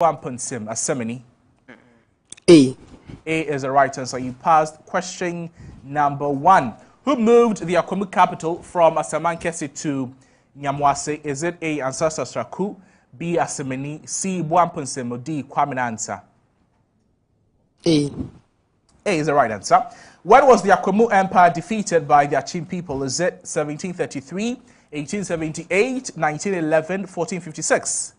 Wampunsim Asemini. A. A is the right answer. You passed question number 1. Who moved the Akwemu capital from Asamankesi to Nyamwase? Is it A, Ancestor Straku, B, Asemini, C, Wampunsim, or D, Kwame Nkrumah? A. A is the right answer. When was the Akwemu Empire defeated by the Achim people? Is it 1733, 1878, 1911, 1456?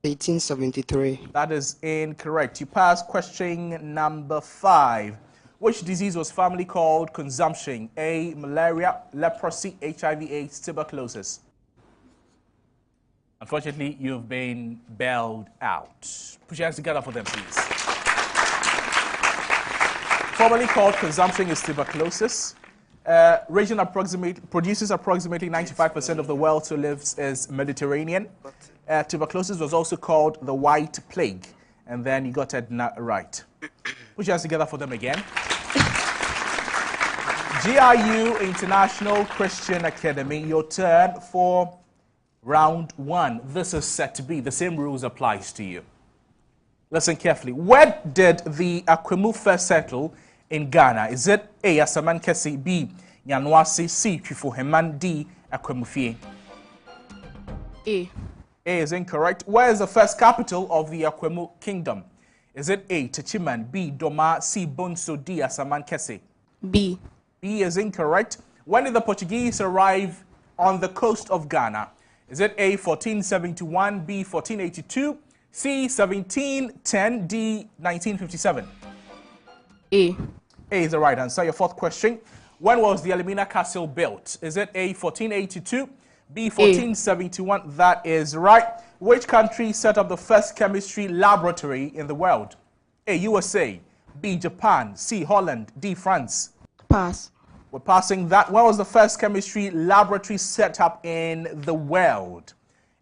1873. That is incorrect. You passed question number 5. Which disease was formerly called consumption? A, malaria, leprosy, HIV/AIDS, tuberculosis. Unfortunately, you've been bailed out. Put your hands together for them, please. Formerly called consumption is tuberculosis. Region produces approximately 95% of the world who lives is Mediterranean. Tuberculosis was also called the White Plague. And then you got it right. Put your hands together for them again. GIU International Christian Academy, your turn for round 1. This is set to be. The same rules applies to you. Listen carefully. Where did the Akwemu first settle in Ghana? Is it A, Asamankesi, B, Nyanwase, C, Twifoheman, D, Akwemufie? A. A is incorrect. Where is the first capital of the Akwemu Kingdom? Is it A, Techiman, B, Doma, C, Bonso, D, Asamankesi? B. B is incorrect. When did the Portuguese arrive on the coast of Ghana? Is it A, 1471, B, 1482, C, 1710, D, 1957? A. A is the right answer. Your fourth question. When was the Elmina Castle built? Is it A, 1482, B, 1471? That is right. Which country set up the first chemistry laboratory in the world? A, USA, B, Japan, C, Holland, D, France? Pass. We're passing that. When was the first chemistry laboratory set up in the world?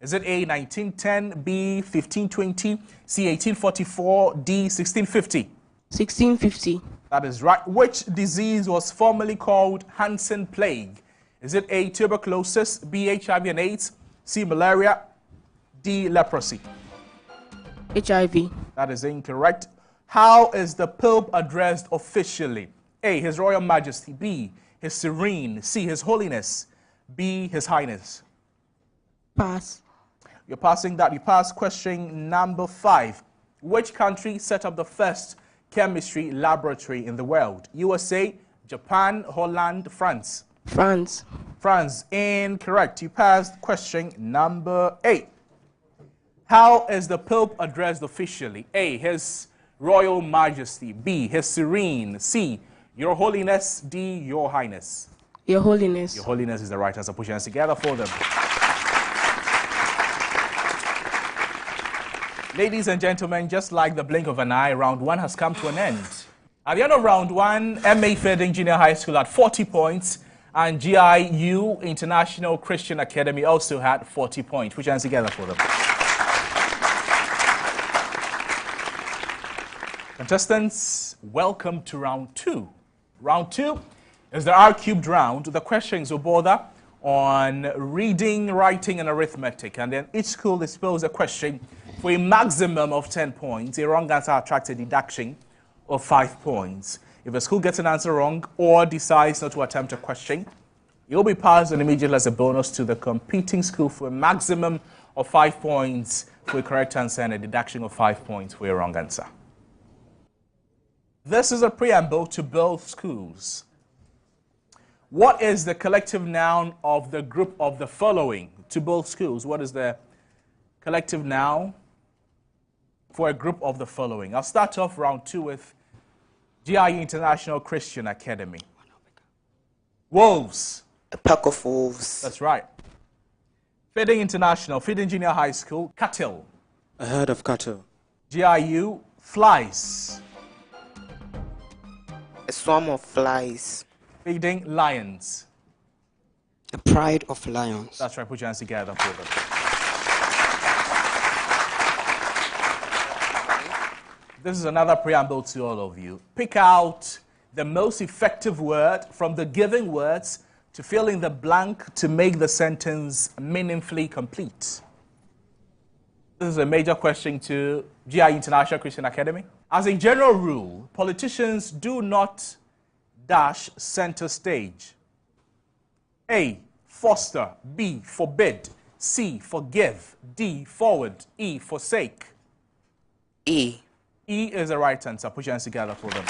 Is it A, 1910, B, 1520, C, 1844, D, 1650? 1650. That is right. Which disease was formerly called Hansen plague? Is it A, tuberculosis, B, HIV/AIDS, C, malaria, D, leprosy? HIV. That is incorrect. How is the Pope addressed officially? A, His Royal Majesty, B, His Serene, C, His Holiness, B, His Highness? Pass. You're passing that. You pass question number 5. Which country set up the first chemistry laboratory in the world? USA, Japan, Holland, France? France. France. Incorrect. You passed question number 8. How is the Pope addressed officially? A, His Royal Majesty, B, His Serene, C, Your Holiness, D, Your Highness? Your Holiness. Your Holiness is the right answer. Put your hands together for them. Ladies and gentlemen, just like the blink of an eye, round 1 has come to an end. At the end of round 1, MA Feden Junior High School had 40 points, and GIU International Christian Academy also had 40 points. Put your hands together for them. Contestants, welcome to round 2. Round 2 is the R-cubed round. The questions will border on reading, writing, and arithmetic. And then each school displays a question for a maximum of 10 points. A wrong answer attracts a deduction of 5 points. If a school gets an answer wrong or decides not to attempt a question, you'll be passed on immediately as a bonus to the competing school for a maximum of 5 points for a correct answer and a deduction of 5 points for a wrong answer. This is a preamble to both schools. What is the collective noun of the group of the following to both schools? What is the collective noun for a group of the following? I'll start off round 2 with GIU International Christian Academy. Wolves. A pack of wolves. That's right. Feden International, Feden Junior High School, cattle. A herd of cattle. GIU, flies. A swarm of flies. Feden, lions. A pride of lions. That's right, put your hands together for them. This is another preamble to all of you. Pick out the most effective word from the given words to fill in the blank to make the sentence meaningfully complete. This is a major question to GIU International Christian Academy. As a general rule, politicians do not dash center stage. A, foster. B, forbid. C, forgive. D, forward. E, forsake. E. E is the right answer. Put your hands together for them.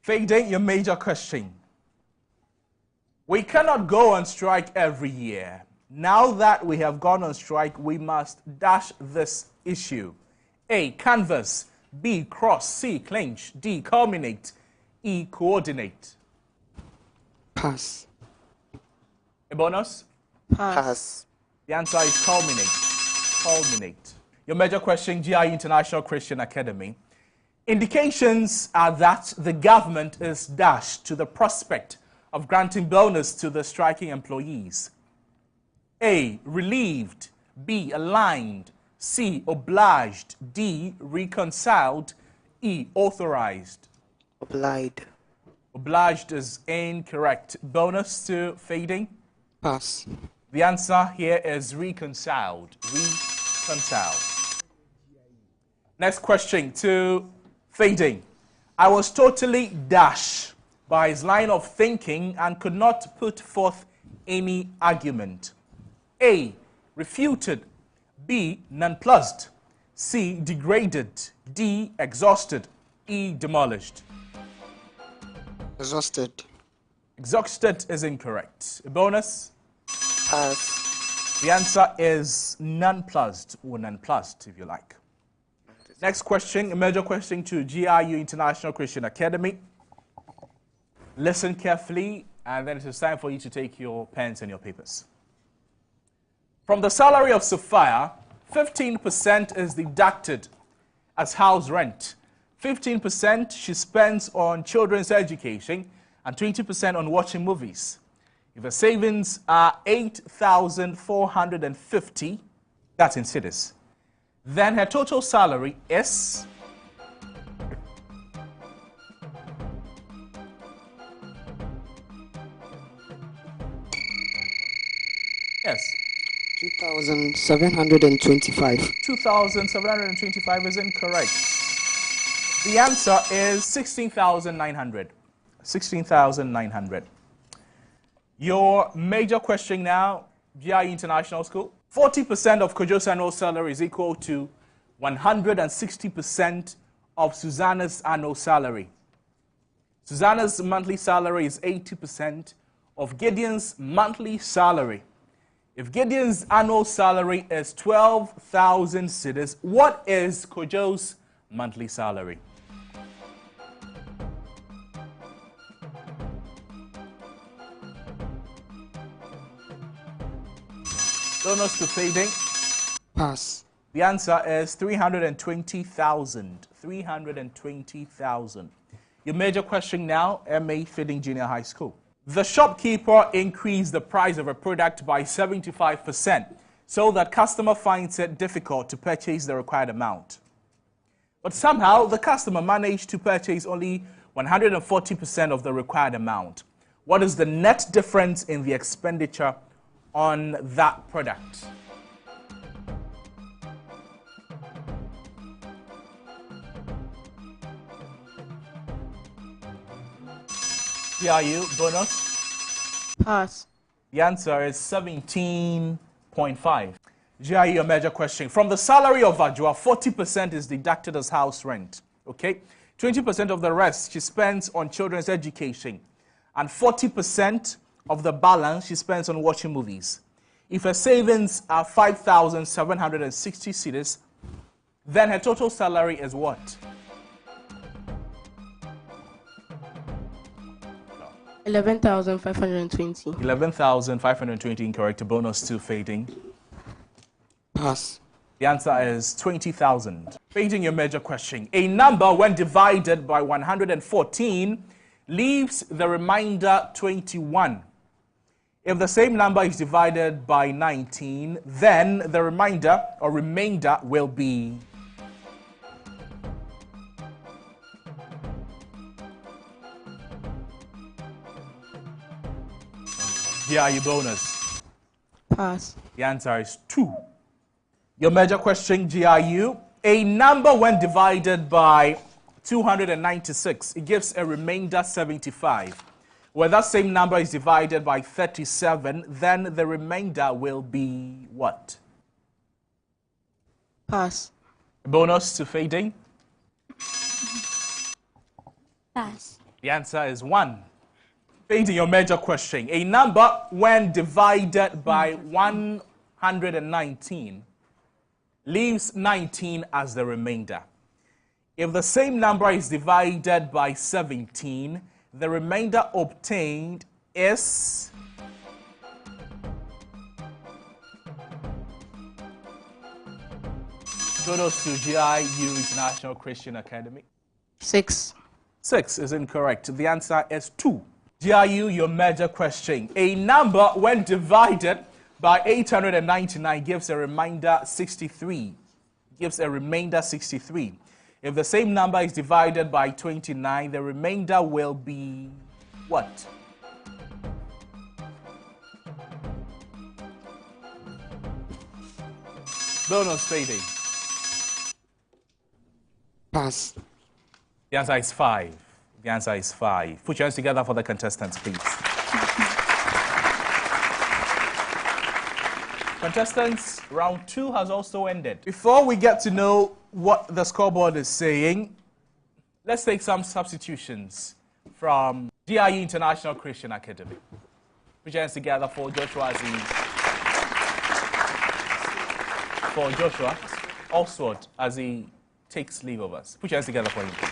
Feden, your major question. We cannot go on strike every year. Now that we have gone on strike, we must dash this issue. A, canvass. B, cross. C, clinch. D, culminate. E, coordinate. Pass. A bonus? Pass. The answer is culminate. Culminate. Your major question, GIU International Christian Academy. Indications are that the government is dashed to the prospect of granting bonus to the striking employees. A, relieved. B, aligned. C, obliged. D, reconciled. E, authorized. Obliged. Obliged is incorrect. Bonus to Feden. Pass. The answer here is reconciled. Reconciled. Next question to Feden. I was totally dashed by his line of thinking and could not put forth any argument. A, refuted. B, nonplussed. C, degraded. D, exhausted. E, demolished. Exhausted. Exhausted is incorrect. A bonus? Pass. The answer is nonplussed, or nonplussed if you like. Next question, a major question to GIU International Christian Academy. Listen carefully, and then it is time for you to take your pens and your papers. From the salary of Sophia, 15% is deducted as house rent. 15% she spends on children's education, and 20% on watching movies. If her savings are 8,450, that's in cedis, then her total salary is yes. 2,725. 2,725 is incorrect. The answer is 16,900. 16,900. Your major question now, GIU International School. 40% of Kojo's annual salary is equal to 160% of Susanna's annual salary. Susanna's monthly salary is 80% of Gideon's monthly salary. If Gideon's annual salary is 12,000 cedis, what is Kojo's monthly salary? Bonus to Feden. Pass. The answer is 320,000. 320,000. Your major question now, MA Feden Junior High School. The shopkeeper increased the price of a product by 75% so that customer finds it difficult to purchase the required amount. But somehow, the customer managed to purchase only 140% of the required amount. What is the net difference in the expenditure on that product? GIU, bonus? Pass. The answer is 17.5. GIU, a major question. From the salary of Ajua, 40% is deducted as house rent. Okay? 20% of the rest she spends on children's education. And 40% of the balance she spends on watching movies. If her savings are 5,760 cedis, then her total salary is what? 11,520. 11,520, incorrect. A bonus to Fading. Pass. The answer is 20,000. Fading, your major question. A number, when divided by 114, leaves the remainder 21. If the same number is divided by 19, then the remainder will be GIU bonus? Pass. The answer is 2. Your major question, GIU. A number when divided by 296, it gives a remainder 75. When that same number is divided by 37, then the remainder will be what? Pass. Bonus to Feden. Pass. The answer is 1. Feden, your major question. A number when divided by 119 leaves 19 as the remainder. If the same number is divided by 17, the remainder obtained is Kudos to GIU International Christian Academy. 6. 6 is incorrect. The answer is 2. GIU, your major question. A number when divided by 899 gives a remainder 63. Gives a remainder 63. If the same number is divided by 29, the remainder will be what? Bonus Fede. Pass. The answer is 5. The answer is 5. Put your hands together for the contestants, please. Contestants, round 2 has also ended. Before we get to know what the scoreboard is saying, let's take some substitutions from GIU International Christian Academy. Put your hands together for Joshua Oswald as he takes leave of us. Put your hands together for him, please.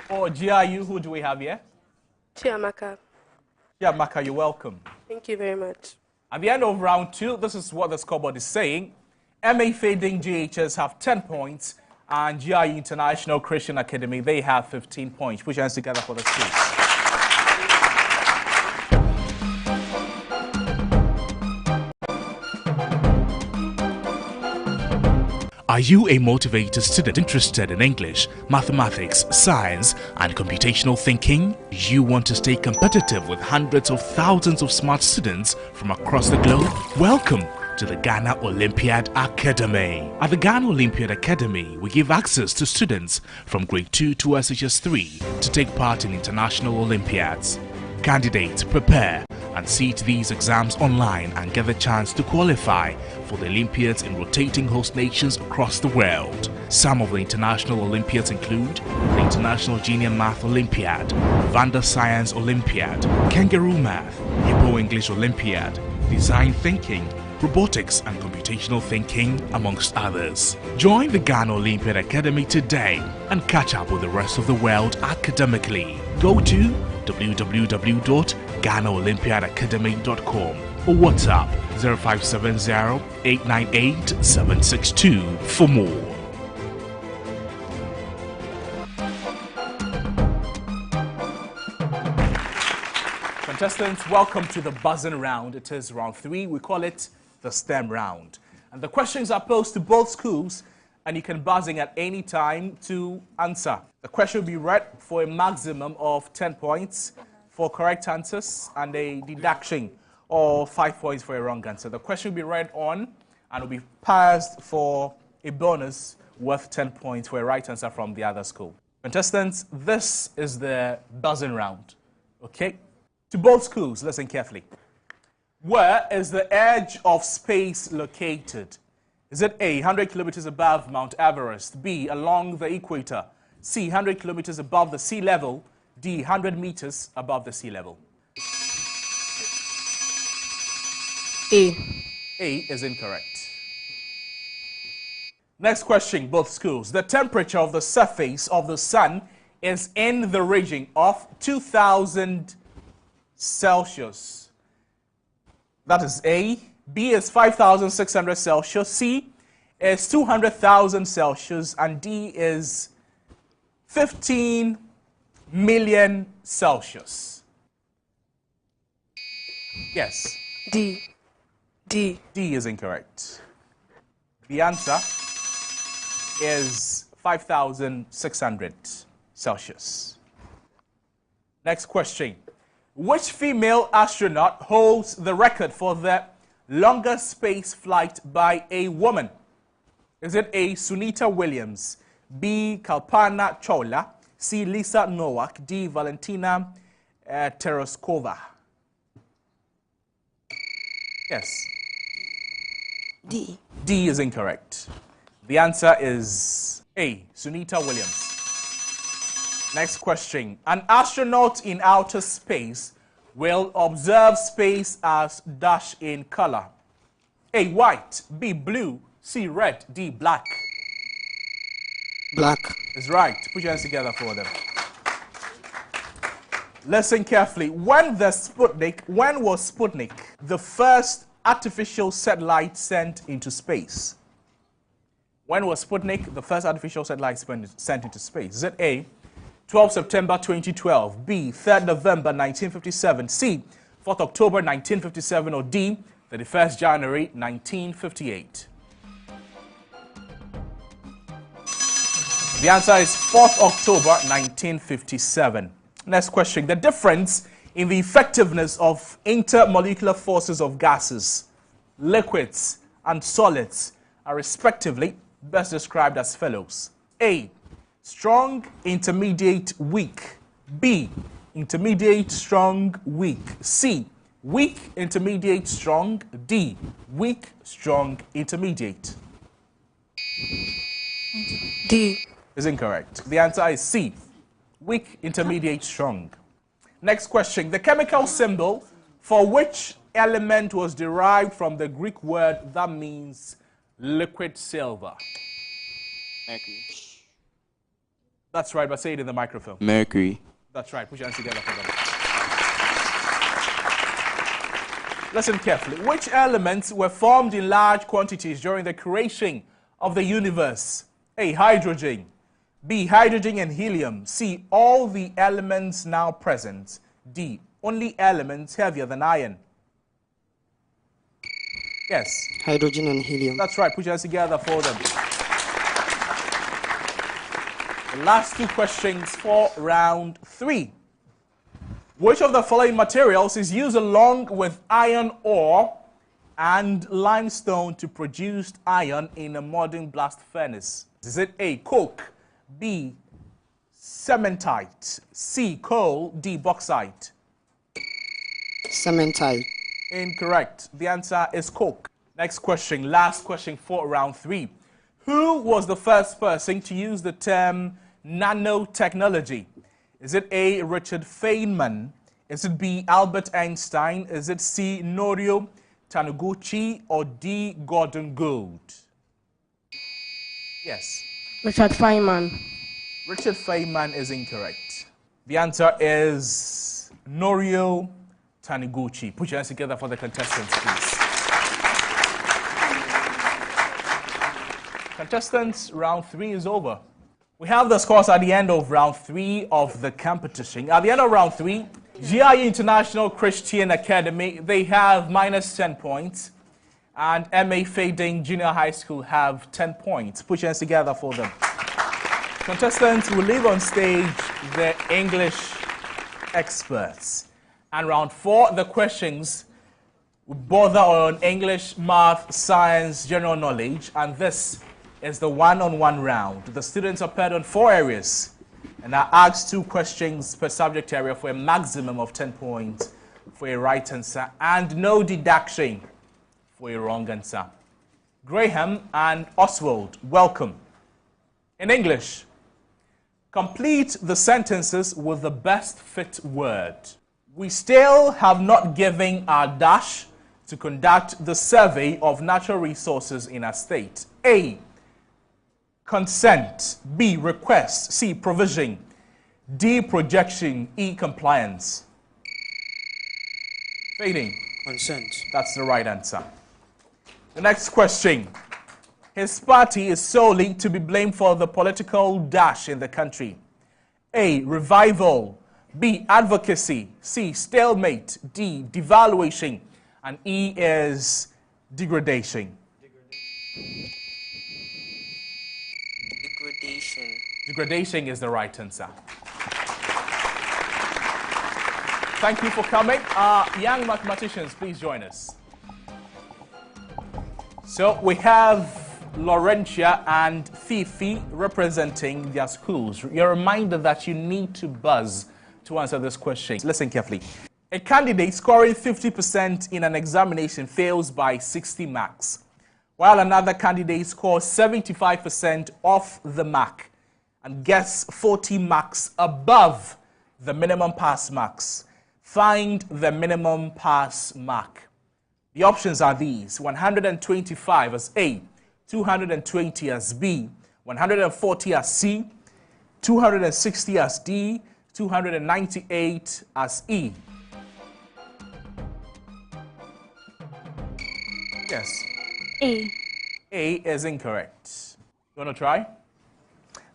For GIU, who do we have here? Chiamaka. Chiamaka, you're welcome. Thank you very much. At the end of round 2, this is what the scoreboard is saying. MA Feden JHS have 10 points, and GIU International Christian Academy, they have 15 points. Put your hands together for the team. Are you a motivated student interested in English, mathematics, science, and computational thinking? You want to stay competitive with hundreds of thousands of smart students from across the globe? Welcome to the Ghana Olympiad Academy. At the Ghana Olympiad Academy, we give access to students from grade 2 to SHS 3 to take part in international Olympiads. Candidates prepare and sit these exams online and get the chance to qualify for the Olympiads in rotating host nations across the world. Some of the international Olympiads include the International Junior Math Olympiad, Vanda Science Olympiad, Kangaroo Math, Hippo English Olympiad, Design Thinking, Robotics and Computational Thinking, amongst others. Join the Ghana Olympiad Academy today and catch up with the rest of the world academically. Go to www.ghanaolympiadacademy.com or WhatsApp 0570-898-762 for more. Contestants, welcome to the buzzing round. It is round 3. We call it the STEM round. And the questions are posed to both schools, and you can buzz in at any time to answer. The question will be read for a maximum of 10 points for correct answers and a deduction of 5 points for a wrong answer. The question will be read on and will be passed for a bonus worth 10 points for a right answer from the other school. Contestants, this is the buzzing round. Okay? To both schools, listen carefully. Where is the edge of space located? Is it A, 100 kilometers above Mount Everest, B, along the equator, C, 100 kilometers above the sea level, D, 100 meters above the sea level? A. A is incorrect. Next question, both schools. The temperature of the surface of the sun is in the region of 2000 Celsius. That is A. B is 5,600 Celsius. C is 200,000 Celsius. And D is 15 million Celsius. Yes. D. D is incorrect. The answer is 5,600 Celsius. Next question. Which female astronaut holds the record for the longest space flight by a woman? Is it A. Sunita Williams, B. Kalpana Chawla, C. Lisa Nowak, D. Valentina Tereskova? Yes. D. D is incorrect. The answer is A. Sunita Williams. Next question. An astronaut in outer space will observe space as dash in color. A. White, B. Blue, C. Red, D. Black. Black. Is right. Put your hands together for them. Listen carefully. When was Sputnik the first artificial satellite sent into space? When was Sputnik the first artificial satellite sent into space? Is it A. 12 September 2012, B. 3rd November 1957, C. 4th October 1957, or D. 31st January 1958? The answer is 4th October 1957. Next question. The difference in the effectiveness of intermolecular forces of gases, liquids, and solids are respectively best described as follows. A. Strong, intermediate, weak. B. Intermediate, strong, weak. C. Weak, intermediate, strong. D. Weak, strong, intermediate. D. Is incorrect. The answer is C. Weak, intermediate, strong. Next question. The chemical symbol for which element was derived from the Greek word that means liquid silver? Mercury. That's right, but say it in the microphone. Mercury. That's right. Put your hands together for them. Listen carefully. Which elements were formed in large quantities during the creation of the universe? A. Hydrogen. B. Hydrogen and helium. C. All the elements now present. D. Only elements heavier than iron. Yes. Hydrogen and helium. That's right. Put your hands together for them. The last two questions for round 3. Which of the following materials is used along with iron ore and limestone to produce iron in a modern blast furnace? Is it A. Coke, B. Cementite, C. Coal, D. Bauxite? Cementite. Incorrect. The answer is coke. Next question, last question for round 3. Who was the first person to use the term nanotechnology? Is it A. Richard Feynman? Is it B. Albert Einstein? Is it C. Norio Taniguchi? Or D. Gordon Gould? Yes. Richard Feynman. Richard Feynman is incorrect. The answer is Norio Taniguchi. Put your hands together for the contestants, please. Contestants, round 3 is over. We have the scores at the end of round 3 of the competition. At the end of round 3, GIU International Christian Academy, they have minus 10 points. And MA Feden Junior High School have 10 points. Put your hands together for them. Contestants will leave on stage the English experts. And round 4, the questions will bother on English, math, science, general knowledge. And this is the one-on-one round. The students are paired on 4 areas and are asked 2 questions per subject area for a maximum of 10 points for a right answer and no deduction for a wrong answer. Graham and Oswald, welcome. In English, complete the sentences with the best fit word. We still have not given our dash to conduct the survey of natural resources in our state. A. Consent. B. Request. C. Provision. D. Projection. E. Compliance. Fading. Consent. That's the right answer. The next question. His party is solely to be blamed for the political dash in the country. A. Revival. B. Advocacy. C. Stalemate. D. Devaluation. And E is degradation. Degradation. Degradation is the right answer. Thank you for coming. Young mathematicians, please join us. So we have Laurentia and Fifi representing their schools. You're reminded that you need to buzz to answer this question. Listen carefully. A candidate scoring 50% in an examination fails by 60 marks, while another candidate scores 75% off the mark and gets 40 marks above the minimum pass marks. Find the minimum pass mark. The options are these: 125 as A, 220 as B, 140 as C, 260 as D, 298 as E. Yes. A. A is incorrect. You want to try?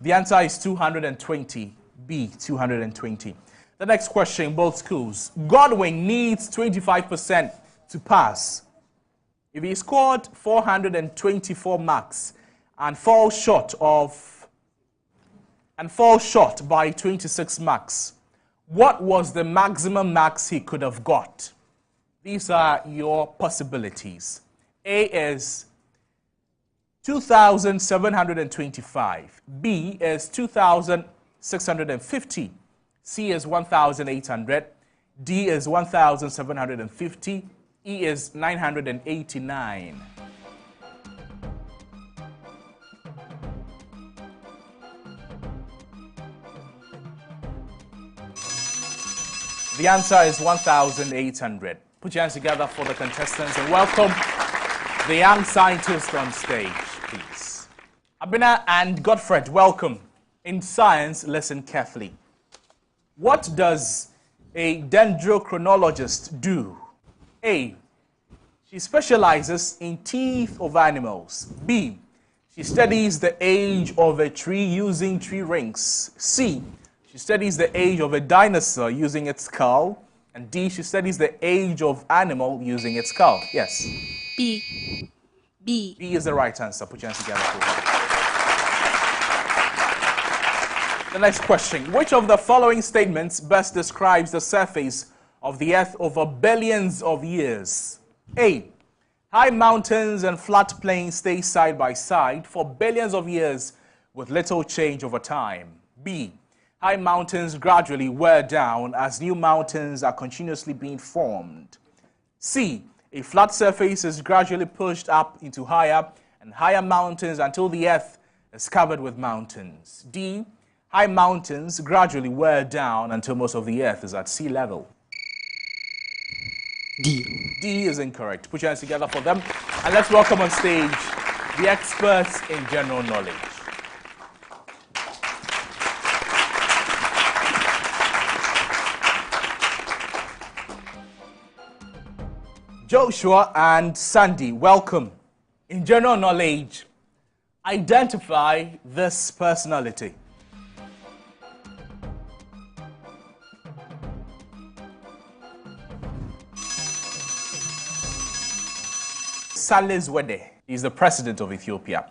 The answer is 220. B, 220. The next question, both schools. Godwin needs 25% to pass. If he scored 424 marks and falls short by 26 marks, what was the maximum marks he could have got? These are your possibilities. A is 2,725. B is 2,650. C is 1,800. D is 1,750. E is 989. The answer is 1,800. Put your hands together for the contestants and welcome the young scientists on stage, please. Abina and Godfred, welcome. In science, listen carefully. What does a dendrochronologist do? A. She specializes in teeth of animals. B. She studies the age of a tree using tree rings. C. She studies the age of a dinosaur using its skull. And D. She studies the age of animal using its skull. Yes. B. B. B is the right answer. Put your hands together for her. The next question. Which of the following statements best describes the surface of the Earth over billions of years? A. High mountains and flat plains stay side by side for billions of years with little change over time. B. High mountains gradually wear down as new mountains are continuously being formed. C. A flat surface is gradually pushed up into higher and higher mountains until the Earth is covered with mountains. D. High mountains gradually wear down until most of the Earth is at sea level. D. D is incorrect. Put your hands together for them. And let's welcome on stage the experts in general knowledge. Joshua and Sandy, welcome. In general knowledge, identify this personality. Salis Wede is the president of Ethiopia.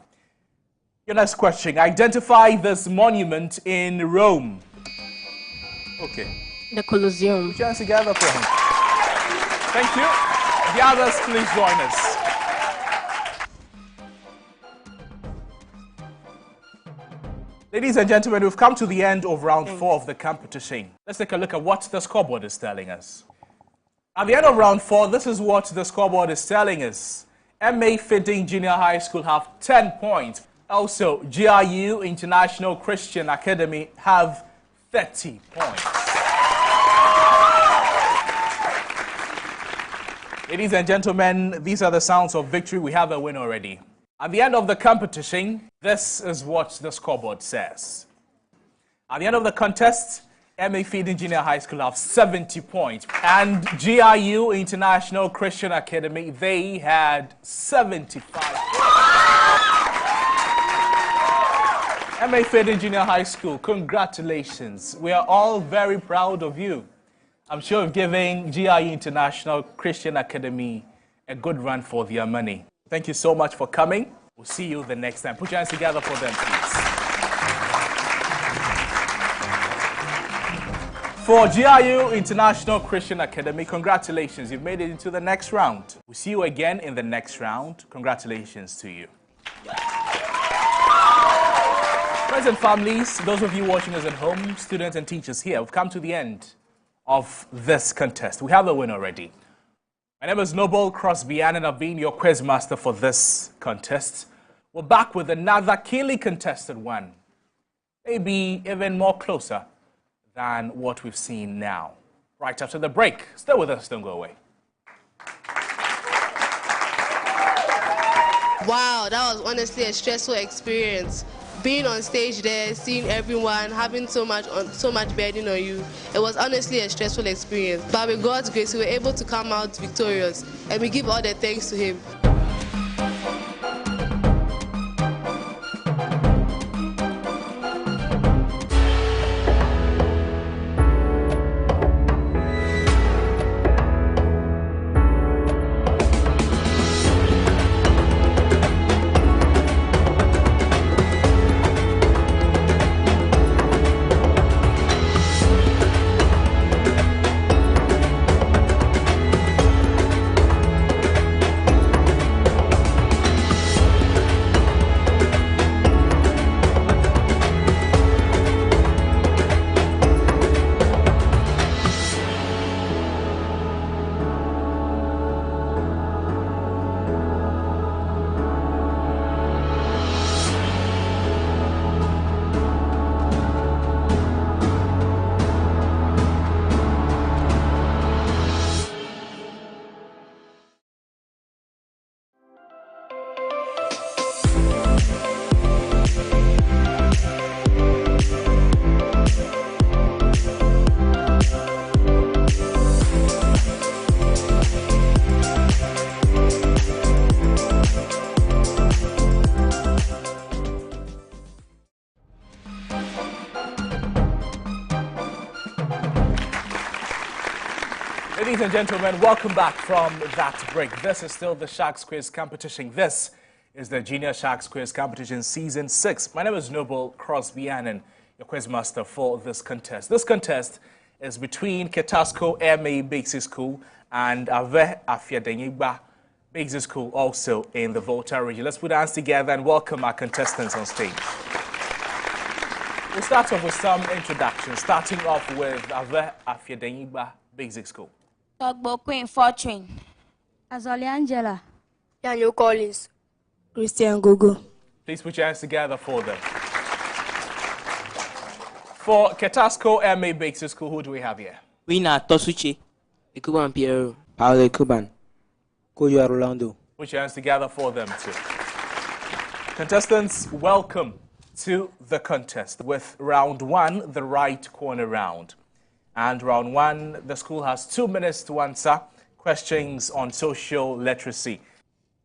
Your next question, identify this monument in Rome. Okay. The Colosseum. Put your hands together for him. Thank you. The others, please join us. Ladies and gentlemen, we've come to the end of round 4 of the competition. Let's take a look at what the scoreboard is telling us. At the end of round 4, this is what the scoreboard is telling us. MA Feden Junior High School have 10 points. Also, GIU International Christian Academy have 30 points. Ladies and gentlemen, these are the sounds of victory. We have a win already. At the end of the competition, this is what the scoreboard says. At the end of the contest, MA Feden Junior High School have 70 points. And GIU International Christian Academy, they had 75 points. MA Feden Junior High School, congratulations. We are all very proud of you. I'm sure of giving GIU International Christian Academy a good run for their money. Thank you so much for coming. We'll see you the next time. Put your hands together for them, please. For GIU International Christian Academy, congratulations. You've made it into the next round. We'll see you again in the next round. Congratulations to you. Friends and families, those of you watching us at home, students and teachers here, we've come to the end of this contest. We have a winner already. My name is Noble Crosby and I've been your quiz master for this contest. We're back with another keenly contested one. Maybe even more closer than what we've seen now. Right after the break. Stay with us, don't go away. Wow, that was honestly a stressful experience. Being on stage there, seeing everyone, having so much burden on you, it was honestly a stressful experience. But with God's grace, we were able to come out victorious, and we give all the thanks to Him. Ladies and gentlemen, welcome back from that break. This is still the Sharks Quiz Competition. This is the Junior Sharks Quiz Competition Season 6. My name is Noble Crosby and your quiz master for this contest. This contest is between Ketasco MA Basic School and Afiadenyigba Basic School, also in the Volta region. Let's put our hands together and welcome our contestants on stage. We'll start off with some introductions, starting off with Afiadenyigba Basic School. Togbo Queen Fortune. Azali Angela. Daniel Collins. Christian Gogo. Please put your hands together for them. For Ketasco MA Basic School, who do we have here? Winner Tosuchi. Ikuban Piero. Paolo Ikuban. Koyo Rolando. Put your hands together for them too. Contestants, welcome to the contest with round one, the right corner round. And round one, the school has 2 minutes to answer questions on social literacy.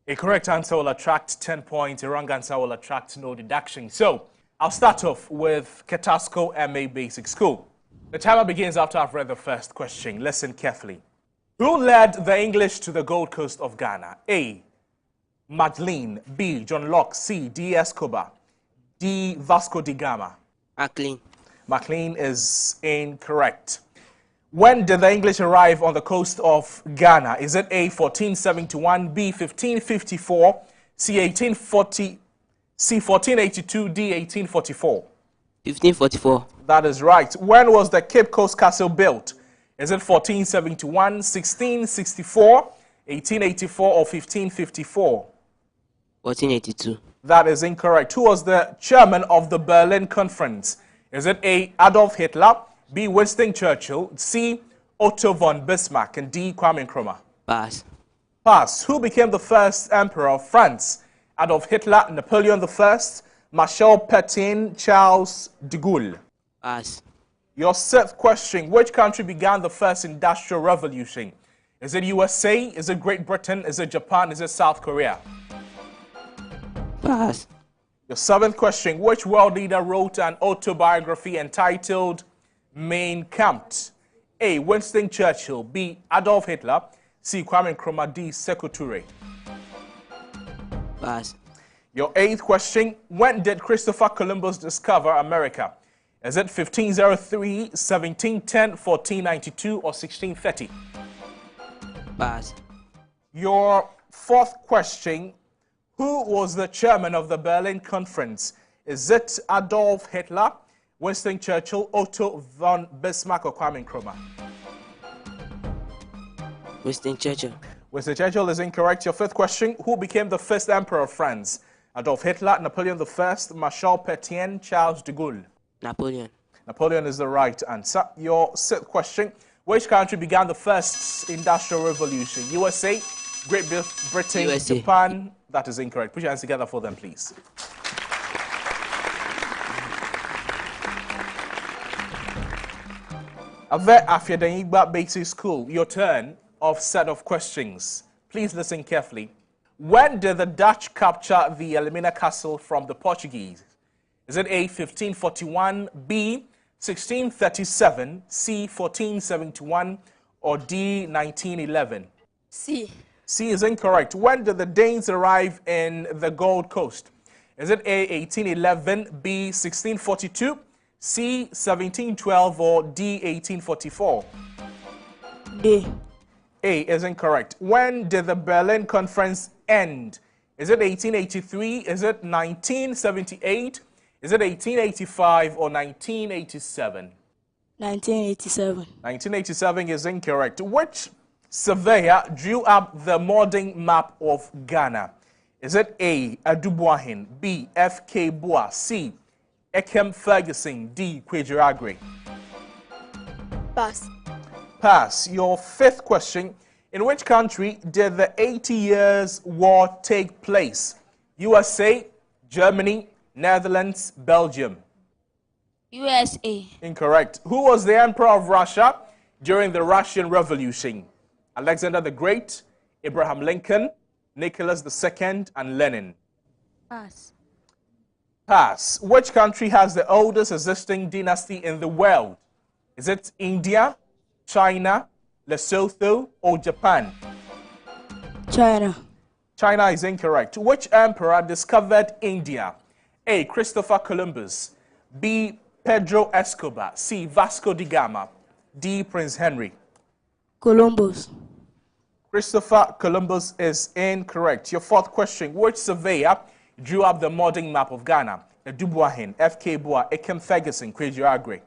A correct answer will attract 10 points. A wrong answer will attract no deduction. So, I'll start off with Ketasco MA Basic School. The timer begins after I've read the first question. Listen carefully. Who led the English to the Gold Coast of Ghana? A. Magdalene. B. John Locke. C. D. Escobar. D. Vasco da Gama. McLean. McLean is incorrect. When did the English arrive on the coast of Ghana? Is it A, 1471, B, 1554, C, 1840, C, 1482, D, 1844? 1544. That is right. When was the Cape Coast Castle built? Is it 1471, 1664, 1884, or 1554? 1482. That is incorrect. Who was the chairman of the Berlin Conference? Is it A, Adolf Hitler, B, Winston Churchill, C, Otto von Bismarck, and D, Kwame Nkrumah? Pass. Pass. Who became the first emperor of France? Adolf Hitler, Napoleon I, Marshal Pétain, Charles de Gaulle? Pass. Your sixth question. Which country began the first industrial revolution? Is it USA? Is it Great Britain? Is it Japan? Is it South Korea? Pass. Your seventh question. Which world leader wrote an autobiography entitled Mein Kampf? A, Winston Churchill. B, Adolf Hitler. C, Kwame Nkrumah. D, Sekou Touré? Pass. Your eighth question. When did Christopher Columbus discover America? Is it 1503, 1710, 1492, or 1630? Pass. Your fourth question, who was the chairman of the Berlin Conference? Is it Adolf Hitler, Winston Churchill, Otto von Bismarck, or Kwame Nkrumah? Winston Churchill. Winston Churchill is incorrect. Your fifth question, who became the first emperor of France? Adolf Hitler, Napoleon I, Marshal Pétain, Charles de Gaulle. Napoleon. Napoleon is the right answer. Your sixth question, which country began the first industrial revolution? USA, Great Britain, USA. Japan. That is incorrect. Put your hands together for them, please. Afiadenyigba Basic School, your turn of set of questions. Please listen carefully. When did the Dutch capture the Elmina Castle from the Portuguese? Is it A, 1541, B, 1637, C, 1471, or D, 1911? C. C is incorrect. When did the Danes arrive in the Gold Coast? Is it A, 1811, B, 1642, C, 1712, or D, 1844? D. A is incorrect. When did the Berlin Conference end? Is it 1883? Is it 1978? Is it 1885 or 1987? 1987. 1987 is incorrect. Which surveyor drew up the modern map of Ghana? Is it A, Adubuahin, B, F.K. Boa, C, Ekem Ferguson, D, Kwejiragre? Pass. Pass. Your fifth question. In which country did the 80 Years' War take place? USA, Germany, Netherlands, Belgium? USA. Incorrect. Who was the emperor of Russia during the Russian Revolution? Alexander the Great, Abraham Lincoln, Nicholas II, and Lenin? Pass. Pass. Which country has the oldest existing dynasty in the world? Is it India, China, Lesotho, or Japan? China. China is incorrect. Which emperor discovered India? A, Christopher Columbus, B, Pedro Escobar, C, Vasco da Gama, D, Prince Henry? Columbus. Christopher Columbus is incorrect. Your fourth question, which surveyor drew up the modern map of Ghana? Adubuahin, F.K. Boa, Ekem Ferguson, Kwejiragre?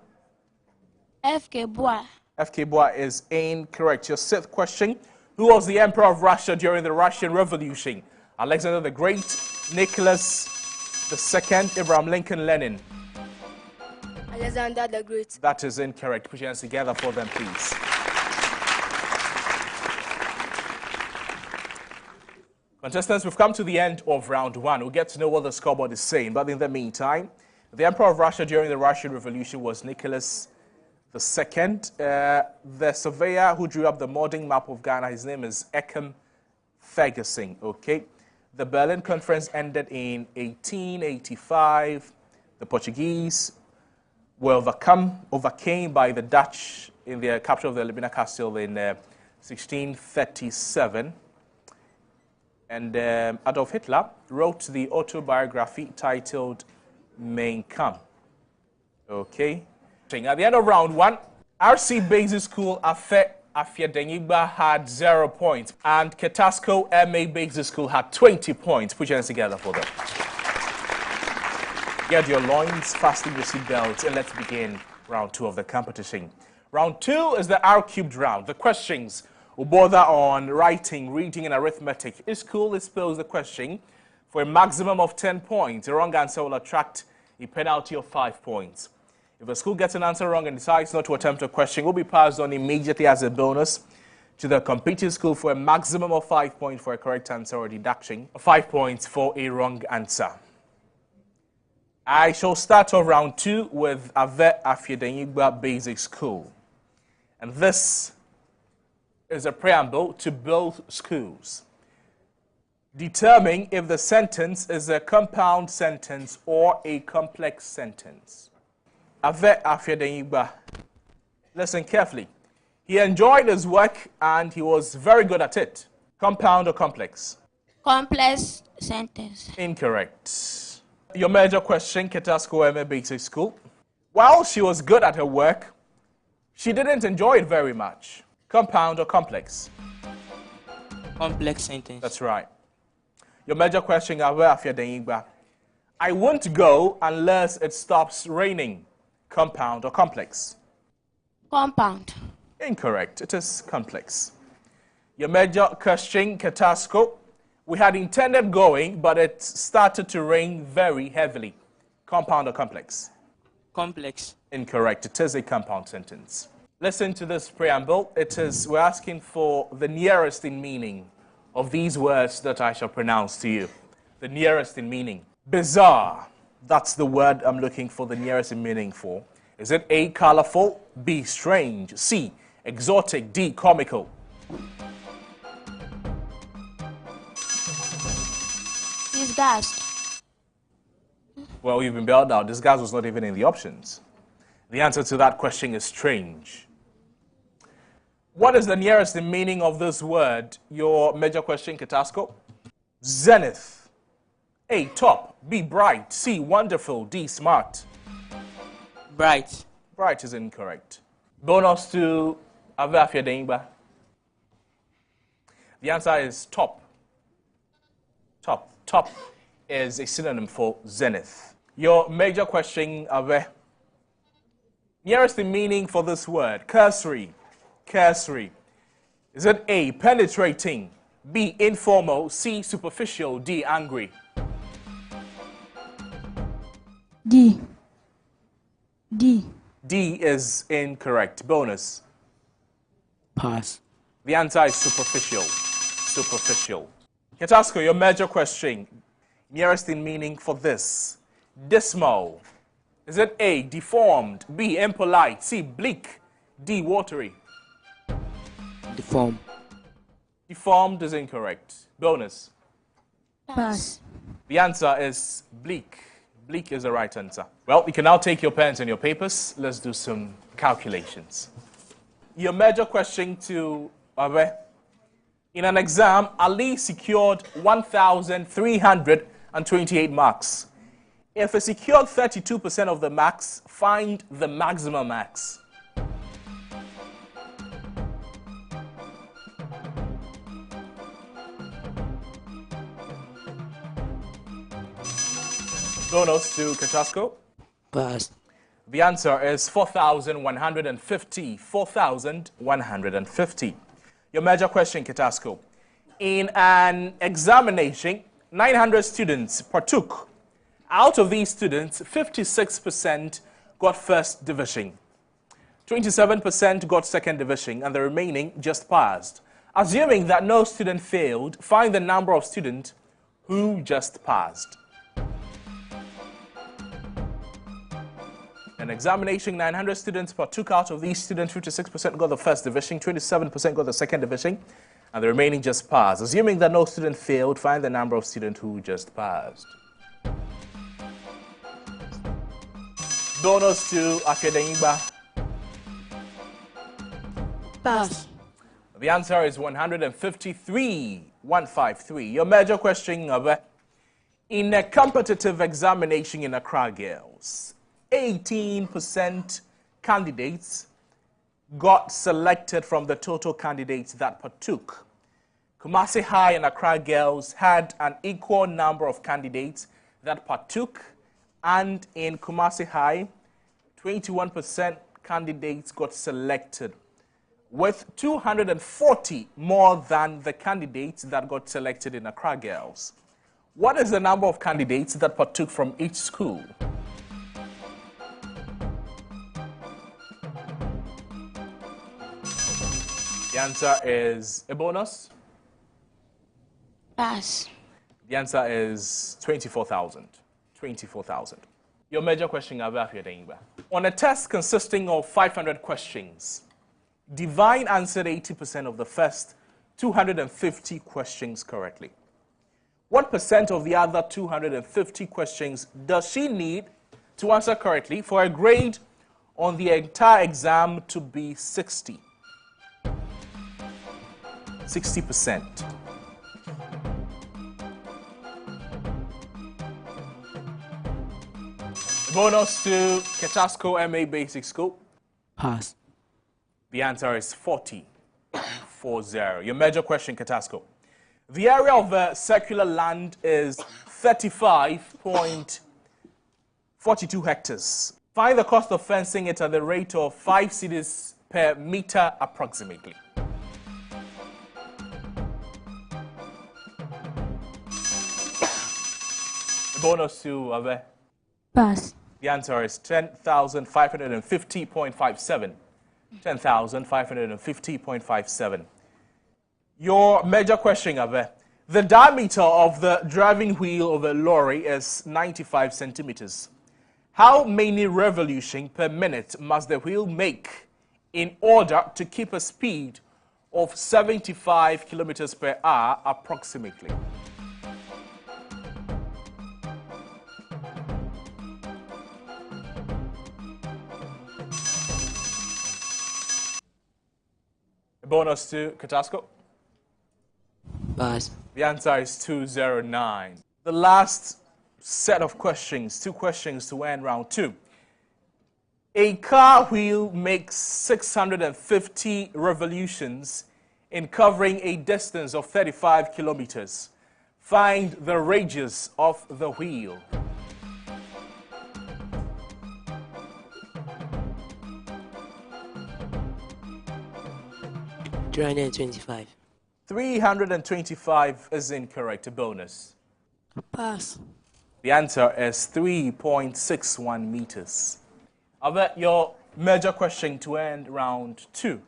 FK Boa. F.K. Boa is incorrect. Your sixth question, who was the emperor of Russia during the Russian Revolution? Alexander the Great, Nicholas II, Abraham Lincoln, Lenin? Alexander the Great. That is incorrect. Put your hands together for them, please. Contestants, we've come to the end of round one. We'll get to know what the scoreboard is saying. But in the meantime, the emperor of Russia during the Russian Revolution was Nicholas II. The surveyor who drew up the modern map of Ghana, his name is Ekem Ferguson. Okay. The Berlin Conference ended in 1885. The Portuguese were overcame by the Dutch in their capture of the Elmina Castle in 1637. And Adolf Hitler wrote the autobiography titled Mein Kampf. Okay. At the end of round one, RC Basic School Afiadenyigba had 0 points, and Ketasco MA Basic School had 20 points. Put your hands together for them. Get your loins, fasten your seatbelts, and let's begin round two of the competition. Round two is the R-cubed round. The questions will bother on writing, reading, and arithmetic. Each school is posed the question for a maximum of 10 points. A wrong answer will attract a penalty of 5 points. If a school gets an answer wrong and decides not to attempt a question, it will be passed on immediately as a bonus to the competing school for a maximum of 5 points for a correct answer or deduction, 5 points for a wrong answer. I shall start off round two with Afiadenyigba Basic School. And this is a preamble to both schools. Determine if the sentence is a compound sentence or a complex sentence. Afiadenyigba, listen carefully. He enjoyed his work and he was very good at it. Compound or complex? Complex sentence. Incorrect. Your major question, Ketasco MA Basic School. While she was good at her work, she didn't enjoy it very much. Compound or complex? Complex sentence. That's right. Your major question, Afiadenyigba. I won't go unless it stops raining. Compound or complex? Compound. Incorrect. It is complex. Your major question, Katasco. We had intended going, but it started to rain very heavily. Compound or complex? Complex. Incorrect. It is a compound sentence. Listen to this preamble. We're asking for the nearest in meaning of these words that I shall pronounce to you. The nearest in meaning. Bizarre. That's the word I'm looking for the nearest in meaning for. Is it A, colorful, B, strange, C, exotic, D, comical? Disgust. Well, you've been bailed out. Disgust was not even in the options. The answer to that question is strange. What is the nearest in meaning of this word? Your major question, Katasco. Zenith. A, top. B, bright. C, wonderful. D, smart. Bright. Bright is incorrect. Bonus to Afiadenyigba. The answer is top. Top. Top is a synonym for zenith. Your major question, Ave. Nearest in meaning for this word, cursory. Cursory. Is it A, penetrating, B, informal, C, superficial, D, angry? D. D. D is incorrect. Bonus. Pass. The answer is superficial. Superficial. Katasco, your major question. Nearest in meaning for this. Dismal. Is it A, deformed, B, impolite, C, bleak, D, watery? Deform. Deformed is incorrect. Bonus. Pass. The answer is bleak. Bleak is the right answer. Well, you can now take your pens and your papers. Let's do some calculations. Your major question to Abe. In an exam, Ali secured 1,328 marks. If he secured 32% of the marks, find the maximum marks. Bonus to Katasco. Pass. The answer is 4,150. 4,150. Your major question, Katasco. In an examination, 900 students partook. Out of these students, 56% got first division, 27% got second division, and the remaining just passed. Assuming that no student failed, find the number of students who just passed. An examination, 900 students partook. Out of these students, 56% got the first division, 27% got the second division, and the remaining just passed. Assuming that no student failed, find the number of students who just passed. Bonus to Afiadenyigba. Pass. The answer is 153. 153. Your major question, in a competitive examination in Accra Girls, 18% candidates got selected from the total candidates that partook. Kumasi High and Accra Girls had an equal number of candidates that partook, and in Kumasi High, 21% candidates got selected, with 240 more than the candidates that got selected in Accra Girls. What is the number of candidates that partook from each school? The answer is a bonus. Pass. The answer is 24,000. 24,000. Your major question, Afiadenyigba. On a test consisting of 500 questions, Divine answered 80% of the first 250 questions correctly. What percent of the other 250 questions does she need to answer correctly for a grade on the entire exam to be 60? 60%. Bonus to Ketasco MA Basic School. Pass. The answer is 40. 40. Your major question, Ketasco. The area of circular land is 35.42 hectares. Find the cost of fencing it at the rate of 5 cedis per meter approximately. Bonus to Ave. Pass. The answer is 10,550.57. 10,550.57. Your major question, Ave. The diameter of the driving wheel of a lorry is 95 centimeters. How many revolutions per minute must the wheel make in order to keep a speed of 75 kilometers per hour approximately? Bonus to Ketasco. Pass. The answer is 209. The last set of questions, 2 questions to end round 2. A car wheel makes 650 revolutions in covering a distance of 35 kilometers. Find the radius of the wheel. $325. 325 is incorrect. A bonus. Pass. The answer is 3.61 meters. I'll bet your major question to end round 2.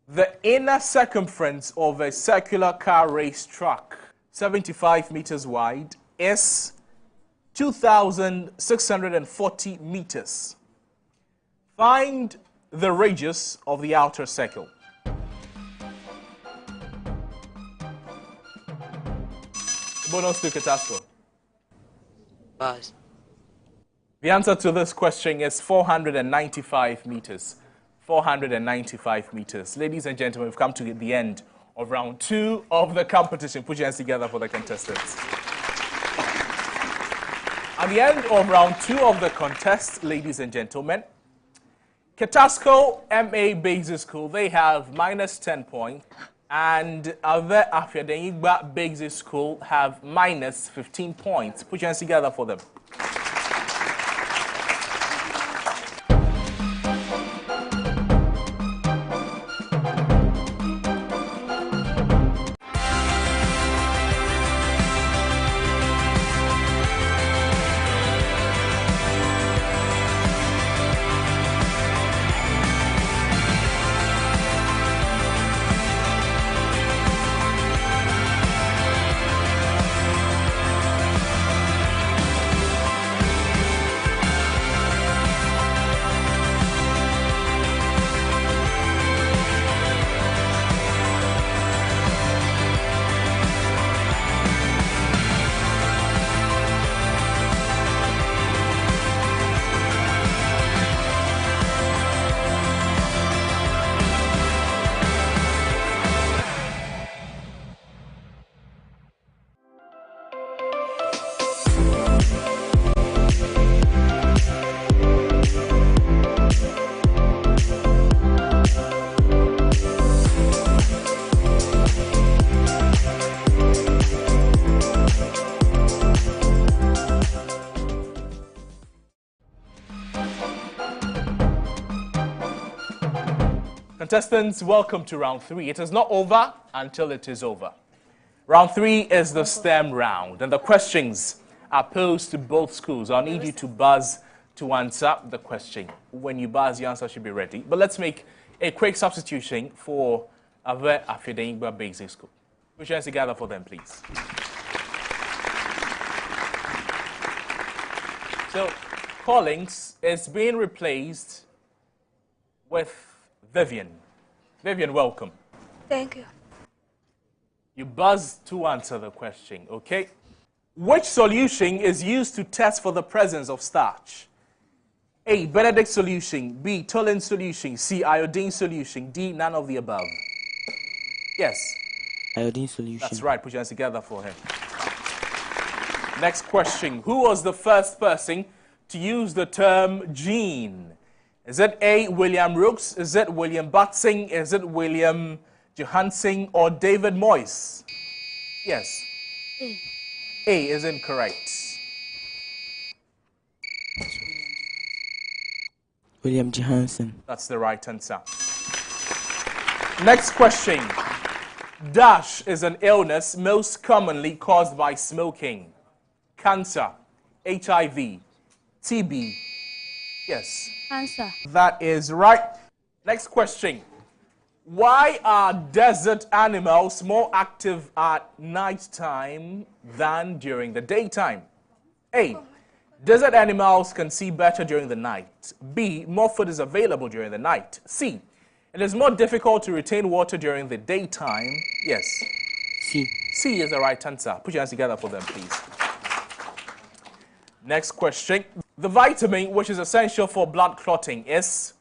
The inner circumference of a circular car race track, 75 meters wide, is 2,640 meters. Find the radius of the outer circle. Bonus to Ketasco. Pass. The answer to this question is 495 meters. 495 meters. Ladies and gentlemen, we've come to the end of round 2 of the competition. Put your hands together for the contestants. At the end of round 2 of the contest, ladies and gentlemen, Ketasco MA Basic School, they have minus 10 points. And other Afiadenyigba Basic School have minus 15 points. Put your hands together for them. Contestants, welcome to round 3. It is not over until it is over. Round 3 is the STEM round, and the questions are posed to both schools. I'll need you to buzz to answer the question. When you buzz, your answer should be ready. But let's make a quick substitution for Afiadenyigba Basic School. Put your hands together for them, please. So, Collins is being replaced with Vivian. Vivian, welcome. Thank you. You buzz to answer the question, okay? Which solution is used to test for the presence of starch? A, Benedict solution. B, Tollin solution. C, iodine solution. D, none of the above. Yes. Iodine solution. That's right. Put your hands together for him. Next question. Who was the first person to use the term gene? Is it A, William Rooks? Is it William Batsing? Is it William Johansen or David Moyes? Yes. A is incorrect. William Johansen. That's the right answer. Next question. Dash is an illness most commonly caused by smoking. Cancer, HIV, TB. Yes. Answer. That is right. Next question. Why are desert animals more active at night time than during the daytime? A. Desert animals can see better during the night. B. More food is available during the night. C. It is more difficult to retain water during the daytime. Yes. C. C is the right answer. Put your hands together for them, please. Next question. The vitamin which is essential for blood clotting is?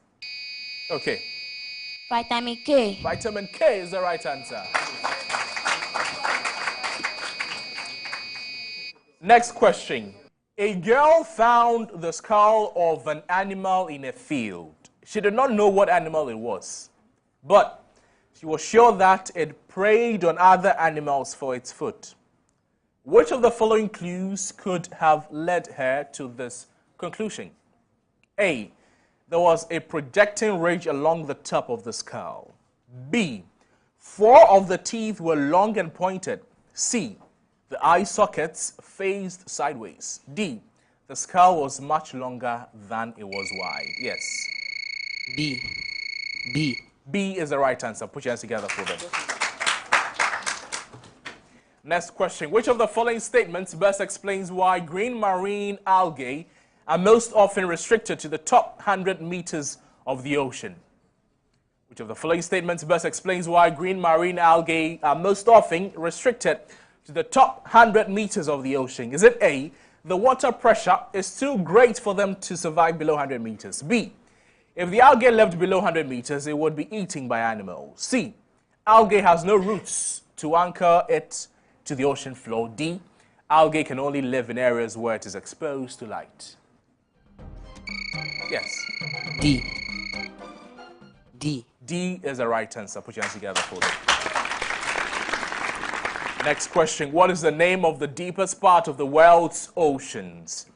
Okay. Vitamin K. Vitamin K is the right answer. Next question. A girl found the skull of an animal in a field. She did not know what animal it was, but she was sure that it preyed on other animals for its food. Which of the following clues could have led her to this conclusion? A. There was a projecting ridge along the top of the skull. B. 4 of the teeth were long and pointed. C. The eye sockets faced sideways. D. The skull was much longer than it was wide. Yes. B. B. B is the right answer. Put your hands together for them. Next question. Which of the following statements best explains why green marine algae are most often restricted to the top 100 meters of the ocean? Which of the following statements best explains why green marine algae are most often restricted to the top 100 meters of the ocean? Is it A, the water pressure is too great for them to survive below 100 meters? B, if the algae lived below 100 meters, it would be eaten by animals. C, algae has no roots to anchor it to the ocean floor. D, algae can only live in areas where it is exposed to light. Yes. D. D. D is the right answer. Put your hands together for them. Next question. What is the name of the deepest part of the world's oceans?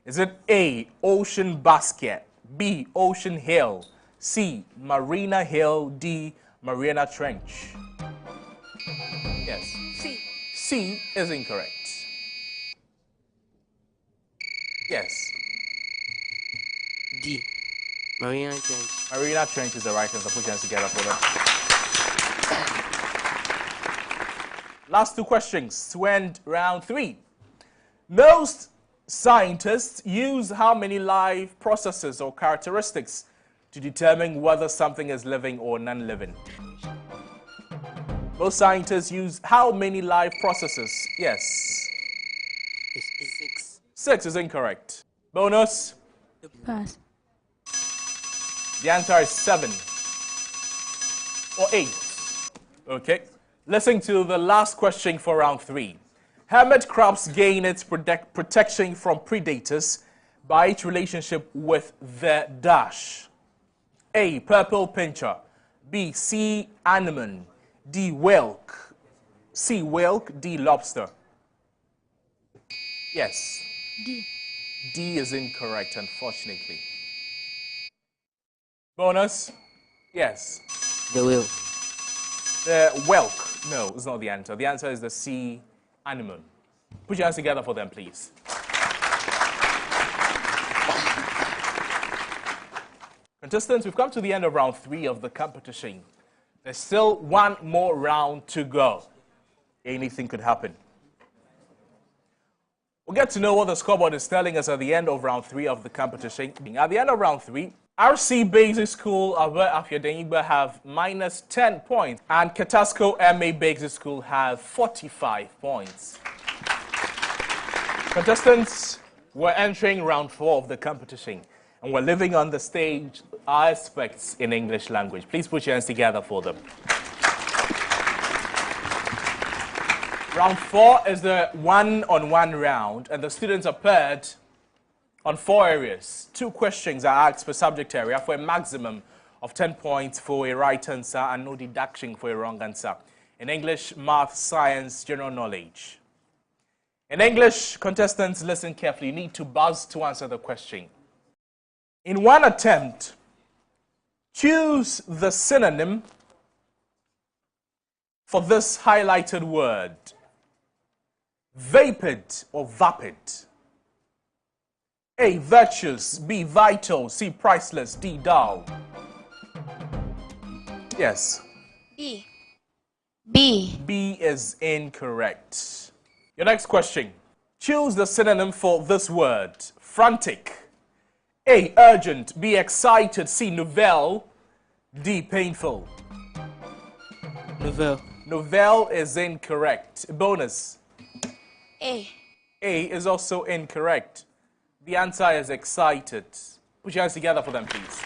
Is it A, Ocean Basket, B, Ocean Hill, C, Marina Hill, D, Mariana Trench? Yes. C. C is incorrect. Yes. D. Mariana Trench. Mariana Trench is the right answer. Put your hands together for them. Last 2 questions to end round 3. Most scientists use how many life processes or characteristics to determine whether something is living or non-living? Most scientists use how many life processes? Yes. It's 6. 6 is incorrect. Bonus? Pass. The answer is 7 or 8. Okay. Listen to the last question for round 3. Hermit crabs gain its protection from predators by its relationship with the dash. A, purple pincher. B, sea anemone. D, whelk. C, whelk. D, lobster. Yes. D. D is incorrect, unfortunately. Bonus? Yes. The whale. The whelk. No, it's not the answer. The answer is the sea anemone. Put your hands together for them, please. Contestants, we've come to the end of round 3 of the competition. There's still 1 more round to go. Anything could happen. We'll get to know what the scoreboard is telling us at the end of round 3 of the competition. At the end of round 3, RC Basic School of Afiadenyigba have minus 10 points, and Katasco MA Basic School have 45 points. Contestants, we're entering round 4 of the competition, and we're living on the stage our aspects in English language. Please put your hands together for them. Round 4 is the one-on-one round, and the students are paired on 4 areas. 2 questions are asked per subject area for a maximum of 10 points for a right answer and no deduction for a wrong answer. In English, math, science, general knowledge. In English, contestants, listen carefully. You need to buzz to answer the question. In one attempt, choose the synonym for this highlighted word. Vapid or vapid. A, virtuous. B, vital. C, priceless. D, dull. Yes. B. B. B is incorrect. Your next question. Choose the synonym for this word. Frantic. A, urgent. B, excited. C, novel. D, painful. Novel. Novel is incorrect. Bonus. A. A is also incorrect. The answer is excited. Put your hands together for them, please.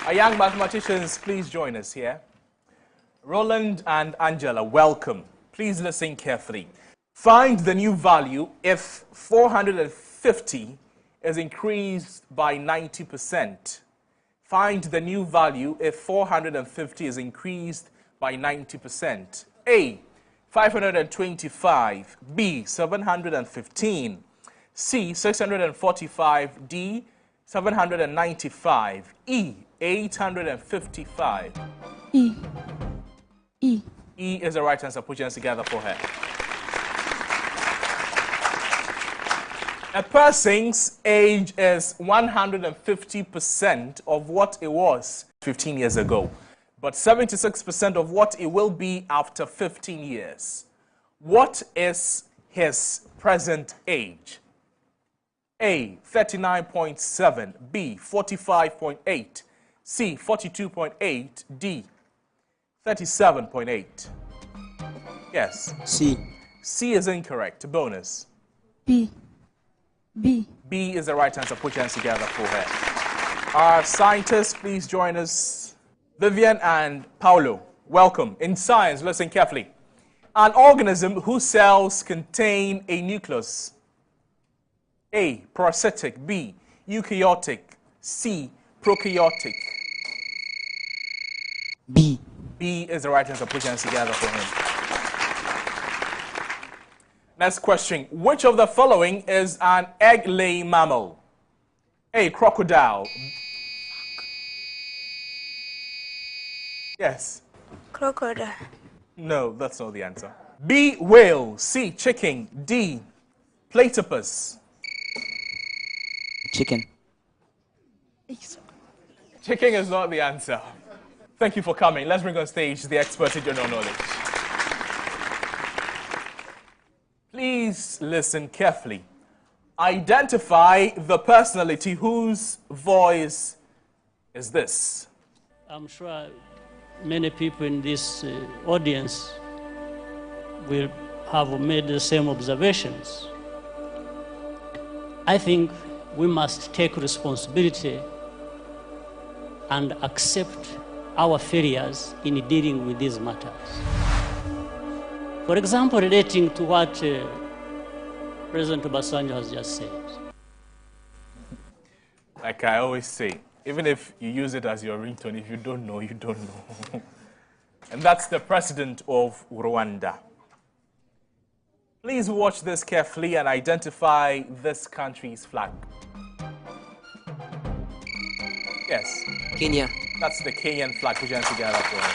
Our young mathematicians, please join us here. Roland and Angela, welcome. Please listen carefully. Find the new value if 450 is increased by 90%. Find the new value if 450 is increased by 90%. A, 525. B, 715. C, 645. D, 795. E, 855. E. E. E is the right answer. Put your hands together for her. A person's age is 150% of what it was 15 years ago, but 76% of what it will be after 15 years. What is his present age? A, 39.7. B, 45.8. C, 42.8. D, 37.8. Yes. C. C is incorrect. Bonus. B. B. B is the right answer. Put your hands together for her. Our scientists, please join us. Vivian and Paulo, welcome. In science, listen carefully. An organism whose cells contain a nucleus. A, parasitic. B, eukaryotic. C, prokaryotic. B. B is the right answer. Put your hands together for him. Next question. Which of the following is an egg-laying mammal? A, crocodile. Yes. Crocodile. No, that's not the answer. B, whale. C, chicken. D, platypus. Chicken. Chicken is not the answer. Thank you for coming. Let's bring on stage the expert in general knowledge. Please listen carefully. Identify the personality whose voice is this. I'm sure many people in this audience will have made the same observations. I think we must take responsibility and accept our failures in dealing with these matters. For example, relating to what President Obasanjo has just said. Like I always say, even if you use it as your ringtone, if you don't know, you don't know. And that's the president of Rwanda. Please watch this carefully and identify this country's flag. Yes. Kenya. That's the Kenyan flag. Put your hands together for him.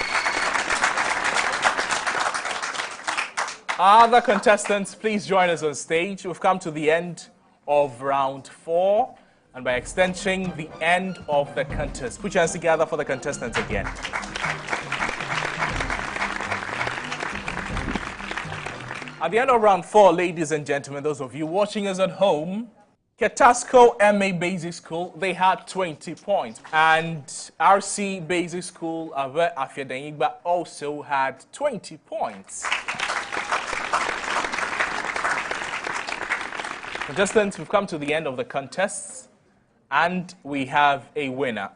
Other contestants, please join us on stage. We've come to the end of round 4, and by extension, the end of the contest. Put your hands together for the contestants again. At the end of round 4, ladies and gentlemen, those of you watching us at home, Ketasco MA Basic School, they had 20 points. And RC Basic School, Afiadenyigba, also had 20 points. Contestants, we've come to the end of the contests, and we have a winner.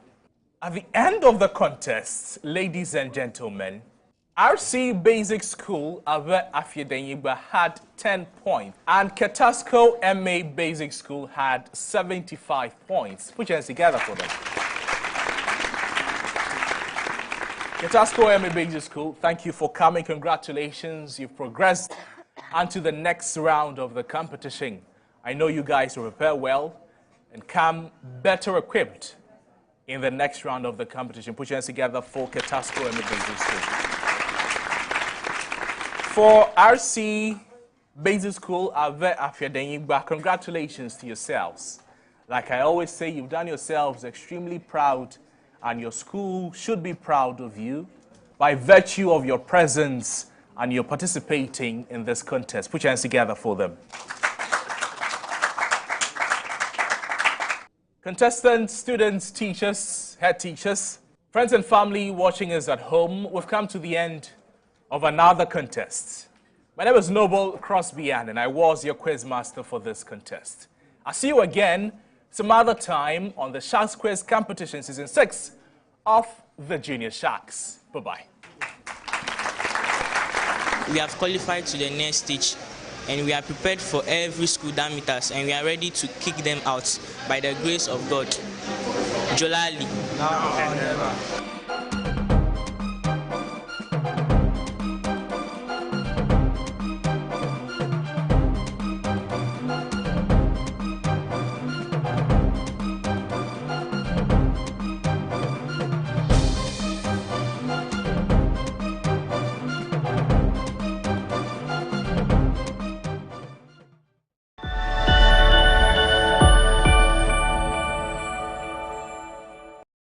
At the end of the contest, ladies and gentlemen, RC Basic School Afiadenyigba had 10 points and Ketasco MA Basic School had 75 points. Put your hands together for them. Ketasco MA Basic School, thank you for coming. Congratulations, you've progressed onto the next round of the competition. I know you guys will prepare well and come better equipped in the next round of the competition. Put your hands together for Ketasco MA Basic School. For RC Basic School Afiadenyigba, congratulations to yourselves. Like I always say, you've done yourselves extremely proud, and your school should be proud of you by virtue of your presence and your participating in this contest. Put your hands together for them. Contestants, students, teachers, head teachers, friends and family watching us at home, we've come to the end of another contest. My name is Noble Crosby and I was your quiz master for this contest. I'll see you again some other time on the Sharks Quiz Competition Season 6 of the Junior Sharks. Bye-bye. We have qualified to the next stage and we are prepared for every school that meets us and we are ready to kick them out by the grace of God. Jolali. Now and ever.